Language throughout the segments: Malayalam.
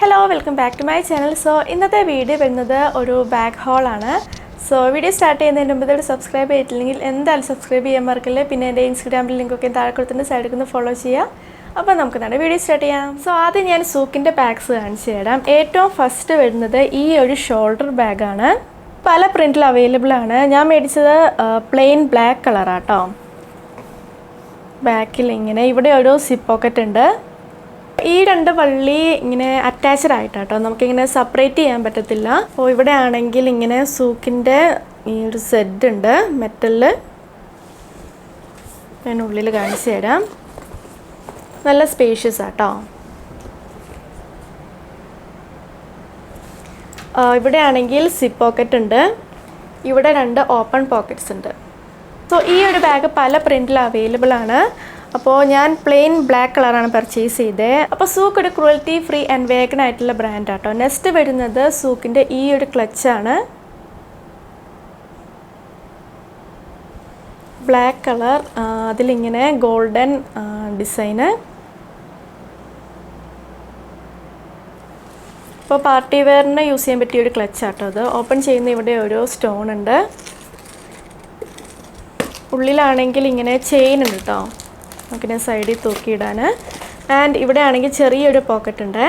Hello, welcome back to my channel. So, ഇന്നത്തെ വീഡിയോ വരുന്നത് ഒരു ബാഗ് ഹോൾ ആണ്. സോ വീഡിയോ സ്റ്റാർട്ട് ചെയ്യുന്നതിന് മുമ്പ് ഇത് സബ്സ്ക്രൈബ് ചെയ്തിട്ടില്ലെങ്കിൽ എന്തായാലും സബ്സ്ക്രൈബ് ചെയ്യാൻ മറക്കല്ലേ. പിന്നെ എൻ്റെ ഇൻസ്റ്റാഗ്രാമിൽ ലിങ്ക് ഒക്കെ താഴെ കൊടുത്തിട്ട് സൈഡിൽ നിന്ന് ഫോളോ ചെയ്യുക. അപ്പോൾ നമുക്ക് നമ്മുടെ വീഡിയോ സ്റ്റാർട്ട് ചെയ്യാം. സോ ആദ്യം ഞാൻ സൂക്കിൻ്റെ ബാഗ്സ് കാണിച്ചു തരാം. ഏറ്റവും ഫസ്റ്റ് വരുന്നത് ഈ ഒരു ഷോൾഡർ ബാഗാണ്. പല പ്രിൻറ്റിൽ അവൈലബിൾ ആണ്. ഞാൻ മേടിച്ചത് പ്ലെയിൻ ബ്ലാക്ക് കളറാട്ടോ. ബാക്കിൽ ഇങ്ങനെ ഇവിടെ ഒരു സിപ്പ് പോക്കറ്റ് ഉണ്ട്. ഈ രണ്ട് വള്ളി ഇങ്ങനെ അറ്റാച്ച്ഡ് ആയിട്ടാട്ടോ, നമുക്കിങ്ങനെ സെപ്പറേറ്റ് ചെയ്യാൻ പറ്റത്തില്ല. അപ്പോൾ ഇവിടെ ആണെങ്കിൽ ഇങ്ങനെ സൂക്കിൻ്റെ ഈ ഒരു സെഡ് ഉണ്ട് മെറ്റലിൽ. ഞാൻ ഉള്ളിൽ കാണിച്ചു തരാം. നല്ല സ്പേഷ്യസ് ആട്ടോ. ഇവിടെ ആണെങ്കിൽ സിപ്പ് പോക്കറ്റ് ഉണ്ട്. ഇവിടെ രണ്ട് ഓപ്പൺ പോക്കറ്റ്സ് ഉണ്ട്. സോ ഈ ഒരു ബാഗ് പല പ്രിൻറ്റിൽ അവൈലബിൾ ആണ്. അപ്പോൾ ഞാൻ പ്ലെയിൻ ബ്ലാക്ക് കളറാണ് പർച്ചേസ് ചെയ്തത്. അപ്പോൾ സൂക്ക് ഒരു ക്രൂവൽറ്റി ഫ്രീ ആൻഡ് വേഗൻ ആയിട്ടുള്ള ബ്രാൻഡ് ആട്ടോ. നെക്സ്റ്റ് വരുന്നത് സൂക്കിൻ്റെ ഈ ഒരു ക്ലച്ചാണ്. ബ്ലാക്ക് കളർ, അതിലിങ്ങനെ ഗോൾഡൻ ഡിസൈന്. ഇപ്പോൾ പാർട്ടി വെയറിന് യൂസ് ചെയ്യാൻ പറ്റിയ ഒരു ക്ലച്ചാട്ടോ അത്. ഓപ്പൺ ചെയ്യുന്ന ഇവിടെ ഒരു സ്റ്റോൺ ഉണ്ട്. ഉള്ളിലാണെങ്കിൽ ഇങ്ങനെ ചെയിൻ ഉണ്ട് കേട്ടോ, നമുക്കിങ്ങനെ സൈഡിൽ തൂക്കിയിടാൻ. ആൻഡ് ഇവിടെ ആണെങ്കിൽ ചെറിയൊരു പോക്കറ്റ് ഉണ്ട്.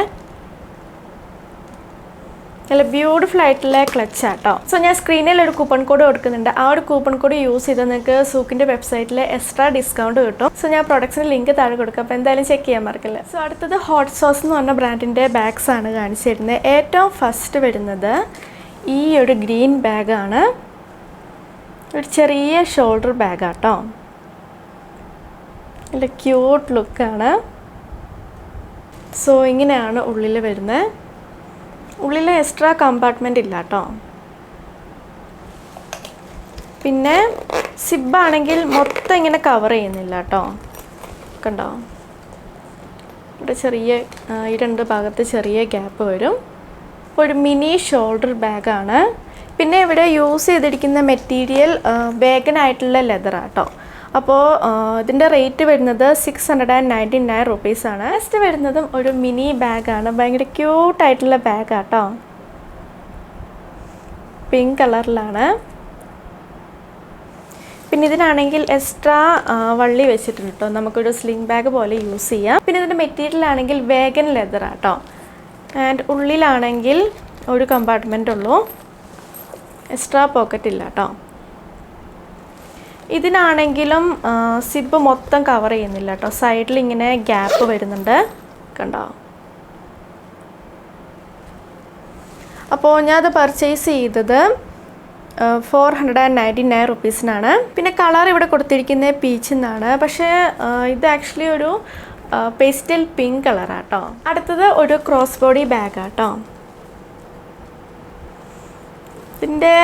നല്ല ബ്യൂട്ടിഫുൾ ആയിട്ടുള്ള ക്ലച്ചാട്ടോ. സോ ഞാൻ സ്ക്രീനിൽ ഒരു കൂപ്പൺ കോഡ് കൊടുക്കുന്നുണ്ട്. ആ ഒരു കൂപ്പൺ കോഡ് യൂസ് ചെയ്താൽ നിങ്ങൾക്ക് സൂക്കിൻ്റെ വെബ്സൈറ്റിൽ എക്സ്ട്രാ ഡിസ്കൗണ്ട് കിട്ടും. സോ ഞാൻ പ്രൊഡക്ട്സിന് ലിങ്ക് താഴെ കൊടുക്കാം. അപ്പോൾ എന്തായാലും ചെക്ക് ചെയ്യാൻ മറക്കില്ല. സോ അടുത്തത് ഹോട്ട് സോസ് എന്ന് പറഞ്ഞ ബ്രാൻഡിൻ്റെ ബാഗ്സ് ആണ് കാണിച്ചു തരുന്നത്. ഏറ്റവും ഫസ്റ്റ് വരുന്നത് ഈ ഒരു ഗ്രീൻ ബാഗാണ്. ഒരു ചെറിയ ഷോൾഡർ ബാഗാട്ടോ. നല്ല ക്യൂട്ട് ലുക്കാണ്. സോ ഇങ്ങനെയാണ് ഉള്ളിൽ വരുന്നത്. ഉള്ളിൽ എക്സ്ട്രാ കമ്പാർട്ട്മെൻ്റ് ഇല്ല കേട്ടോ. പിന്നെ സിബാണെങ്കിൽ മൊത്തം ഇങ്ങനെ കവർ ചെയ്യുന്നില്ല കേട്ടോ. കണ്ടോ, ഇവിടെ ചെറിയ ഈ രണ്ട് ഭാഗത്ത് ചെറിയ ഗ്യാപ്പ് വരും. അപ്പോൾ ഒരു മിനി ഷോൾഡർ ബാഗാണ്. പിന്നെ ഇവിടെ യൂസ് ചെയ്തിരിക്കുന്ന മെറ്റീരിയൽ വേഗനായിട്ടുള്ള ലെതറാട്ടോ. അപ്പോൾ ഇതിൻ്റെ റേറ്റ് വരുന്നത് 699 റുപ്പീസാണ്. നെക്സ്റ്റ് വരുന്നതും ഒരു മിനി ബാഗാണ്. ഭയങ്കര ക്യൂട്ടായിട്ടുള്ള ബാഗാട്ടോ. പിങ്ക് കളറിലാണ്. പിന്നെ ഇതിനാണെങ്കിൽ എക്സ്ട്രാ വള്ളി വെച്ചിട്ടുണ്ട് കേട്ടോ. നമുക്കൊരു സ്ലിംഗ് ബാഗ് പോലെ യൂസ് ചെയ്യാം. പിന്നെ ഇതിൻ്റെ മെറ്റീരിയൽ ആണെങ്കിൽ വേഗൻ ലെതറാട്ടോ. ആൻഡ് ഉള്ളിലാണെങ്കിൽ ഒരു കമ്പാർട്ട്മെൻ്റ് ഉള്ളൂ, എക്സ്ട്രാ പോക്കറ്റ് ഇല്ല കേട്ടോ. ഇതിനാണെങ്കിലും സിബ് മൊത്തം കവർ ചെയ്യുന്നില്ല കേട്ടോ. സൈഡിൽ ഇങ്ങനെ ഗ്യാപ്പ് വരുന്നുണ്ട്, കണ്ടോ. അപ്പോൾ ഞാനത് പർച്ചേസ് ചെയ്തത് 499 റുപ്പീസിനാണ്. പിന്നെ കളർ ഇവിടെ കൊടുത്തിരിക്കുന്നത് പീച്ച് എന്നാണ്. പക്ഷേ ഇത് ആക്ച്വലി ഒരു പേസ്റ്റൽ പിങ്ക് കളറാട്ടോ. അടുത്തത് ഒരു ക്രോസ് ബോഡി ബാഗാട്ടോ. ഇതിൻ്റെ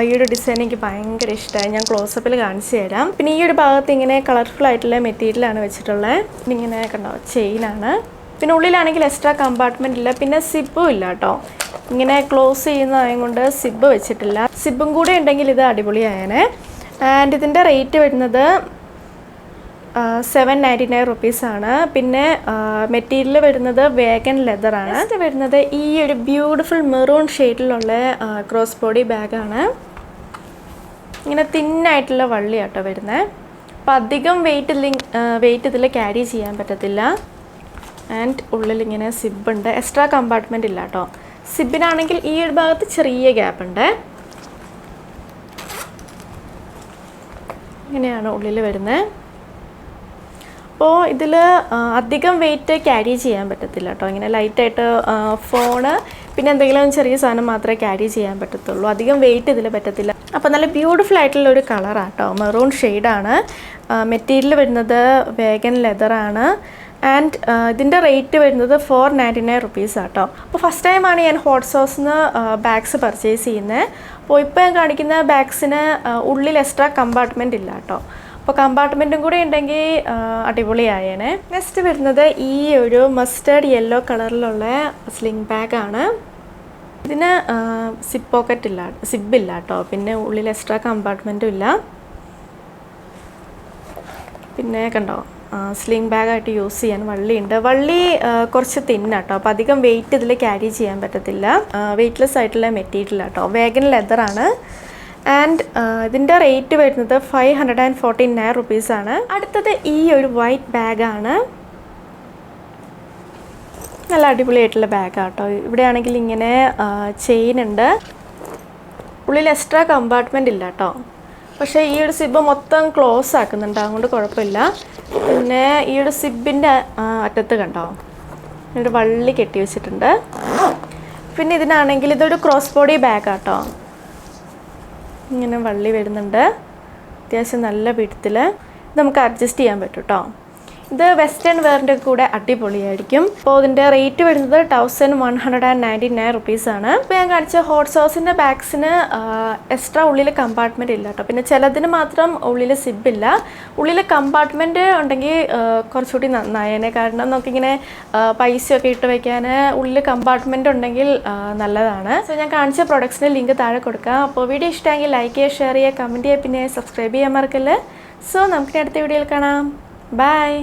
ഈ ഒരു ഡിസൈൻ എനിക്ക് ഭയങ്കര ഇഷ്ടമായി. ഞാൻ ക്ലോസപ്പിൽ കാണിച്ചു തരാം. പിന്നെ ഈ ഒരു ഭാഗത്ത് ഇങ്ങനെ കളർഫുൾ ആയിട്ടുള്ള മെറ്റീരിയലാണ് വെച്ചിട്ടുള്ളത്. ഇങ്ങനെ കണ്ടോ, ചെയിനാണ്. പിന്നെ ഉള്ളിലാണെങ്കിൽ എക്സ്ട്രാ കമ്പാർട്ട്മെൻ്റ് ഇല്ല. പിന്നെ സിബും ഇല്ല കേട്ടോ. ഇങ്ങനെ ക്ലോസ് ചെയ്യുന്നതായതുകൊണ്ട് സിബ് വെച്ചിട്ടില്ല. സിബും കൂടെ ഉണ്ടെങ്കിൽ ഇത് അടിപൊളിയായേനെ. ആൻഡ് ഇതിൻ്റെ റേറ്റ് വരുന്നത് 799 റുപ്പീസാണ്. പിന്നെ മെറ്റീരിയൽ വരുന്നത് വേഗൻ ലെതറാണ്. നെക്സ്റ്റ് വരുന്നത് ഈ ഒരു ബ്യൂട്ടിഫുൾ മെറൂൺ ഷെയ്ഡിലുള്ള ക്രോസ് ബോഡി ബാഗാണ്. ഇങ്ങനെ തിന്നായിട്ടുള്ള വള്ളിയാട്ടോ വരുന്നത്. അപ്പോൾ അധികം വെയിറ്റ് ഇതിൽ ക്യാരി ചെയ്യാൻ പറ്റത്തില്ല. ആൻഡ് ഉള്ളിലിങ്ങനെ സിബുണ്ട്, എക്സ്ട്രാ കമ്പാർട്ട്മെൻ്റ് ഇല്ല കേട്ടോ. സിബിനാണെങ്കിൽ ഈ ഒരു ഭാഗത്ത് ചെറിയ ഗ്യാപ്പ് ഉണ്ട്. ഇങ്ങനെയാണ് ഉള്ളിൽ വരുന്നത്. അപ്പോൾ ഇതിൽ അധികം വെയിറ്റ് ക്യാരി ചെയ്യാൻ പറ്റത്തില്ല കേട്ടോ. ഇങ്ങനെ ലൈറ്റായിട്ട് ഫോണ് പിന്നെ എന്തെങ്കിലും ചെറിയ സാധനം മാത്രമേ ക്യാരി ചെയ്യാൻ പറ്റത്തുള്ളൂ. അധികം വെയിറ്റ് ഇതിൽ പറ്റത്തില്ല. അപ്പോൾ നല്ല ബ്യൂട്ടിഫുൾ ആയിട്ടുള്ള ഒരു കളറാട്ടോ. മെറൂൺ ഷെയ്ഡാണ്. മെറ്റീരിയൽ വരുന്നത് വേഗൻ ലെതറാണ്. ആൻഡ് ഇതിൻ്റെ റേറ്റ് വരുന്നത് 499 റുപ്പീസാട്ടോ. അപ്പോൾ ഫസ്റ്റ് ടൈമാണ് ഞാൻ ഹോട്ട് സോസിന് ബാഗ്സ് പർച്ചേസ് ചെയ്യുന്നത്. അപ്പോൾ ഇപ്പോൾ ഞാൻ കാണിക്കുന്ന ബാഗ്സിന് ഉള്ളിൽ എക്സ്ട്രാ കമ്പാർട്ട്മെൻ്റ് ഇല്ല കേട്ടോ. അപ്പോൾ കമ്പാർട്ട്മെൻറ്റും കൂടെ ഉണ്ടെങ്കിൽ അടിപൊളിയായേനെ. നെക്സ്റ്റ് വരുന്നത് ഈ ഒരു മസ്റ്റേർഡ് യെല്ലോ കളറിലുള്ള സ്ലിംഗ് ബാഗാണ്. ഇതിന് സിബില്ല കേട്ടോ. പിന്നെ ഉള്ളിൽ എക്സ്ട്രാ കമ്പാർട്ട്മെൻറ്റും ഇല്ല. പിന്നെ കണ്ടോ, സ്ലിംഗ് ബാഗായിട്ട് യൂസ് ചെയ്യാൻ വള്ളിയുണ്ട്. വള്ളി കുറച്ച് തിന്നാട്ടോ, അപ്പോൾ അധികം വെയിറ്റ് ഇതിൽ ക്യാരി ചെയ്യാൻ പറ്റത്തില്ല. വെയ്റ്റ്ലെസ് ആയിട്ടുള്ള മെറ്റീരിയൽ ആട്ടോ, വേഗൻ ലെതറാണ്. ആൻഡ് ഇതിൻ്റെ റേറ്റ് വരുന്നത് 549 റുപ്പീസാണ്. അടുത്തത് ഈ ഒരു വൈറ്റ് ബാഗാണ്. നല്ല അടിപൊളിയായിട്ടുള്ള ബാഗാട്ടോ. ഇവിടെ ആണെങ്കിൽ ഇങ്ങനെ ചെയിൻ ഉണ്ട്, ഉള്ളിൽ എക്സ്ട്രാ കമ്പാർട്ട്മെൻ്റ് ഇല്ല കേട്ടോ. പക്ഷേ ഈ ഒരു സിബ് മൊത്തം ക്ലോസ് ആക്കുന്നുണ്ട്, അതുകൊണ്ട് കുഴപ്പമില്ല. പിന്നെ ഈ ഒരു സിബിൻ്റെ അറ്റത്ത് കണ്ടോ ഒരു വള്ളി കെട്ടി വെച്ചിട്ടുണ്ട്. പിന്നെ ഇതിനാണെങ്കിൽ ഇതൊരു ക്രോസ് ബോഡി ബാഗാട്ടോ, ഇങ്ങനെ വള്ളി വരുന്നുണ്ട്. അത്യാവശ്യം നല്ല വിഡ്ത്തിൽ നമുക്ക് അഡ്ജസ്റ്റ് ചെയ്യാൻ പറ്റും കേട്ടോ. ഇത് വെസ്റ്റേൺ വെയറിൻ്റെ കൂടെ അടിപൊളിയായിരിക്കും. അപ്പോൾ ഇതിൻ്റെ റേറ്റ് വരുന്നത് 1199 റുപ്പീസാണ്. ഇപ്പോൾ ഞാൻ കാണിച്ച ഹോട്ട് സോസിൻ്റെ ബാഗ്സിന് എക്സ്ട്രാ ഉള്ളിൽ കമ്പാർട്ട്മെൻറ്റ് ഇല്ല കേട്ടോ. പിന്നെ ചിലതിന് മാത്രം ഉള്ളിൽ സിബില്ല. ഉള്ളിൽ കമ്പാർട്ട്മെൻറ്റ് ഉണ്ടെങ്കിൽ കുറച്ചുകൂടി നന്നായേനെ. കാരണം നമുക്കിങ്ങനെ പൈസയൊക്കെ ഇട്ട് വയ്ക്കാൻ ഉള്ളിൽ കമ്പാർട്ട്മെൻറ്റ് ഉണ്ടെങ്കിൽ നല്ലതാണ്. സോ ഞാൻ കാണിച്ച പ്രൊഡക്ട്സിൻ്റെ ലിങ്ക് താഴെ കൊടുക്കാം. അപ്പോൾ വീഡിയോ ഇഷ്ടമെങ്കിൽ ലൈക്ക് ചെയ്യുക, ഷെയർ ചെയ്യുക, കമൻറ്റ് ചെയ്യുക, പിന്നെ സബ്സ്ക്രൈബ് ചെയ്യാൻ മറക്കല്ലേ. സോ നമുക്ക് അടുത്ത വീഡിയോയിൽ കാണാം. ബൈ.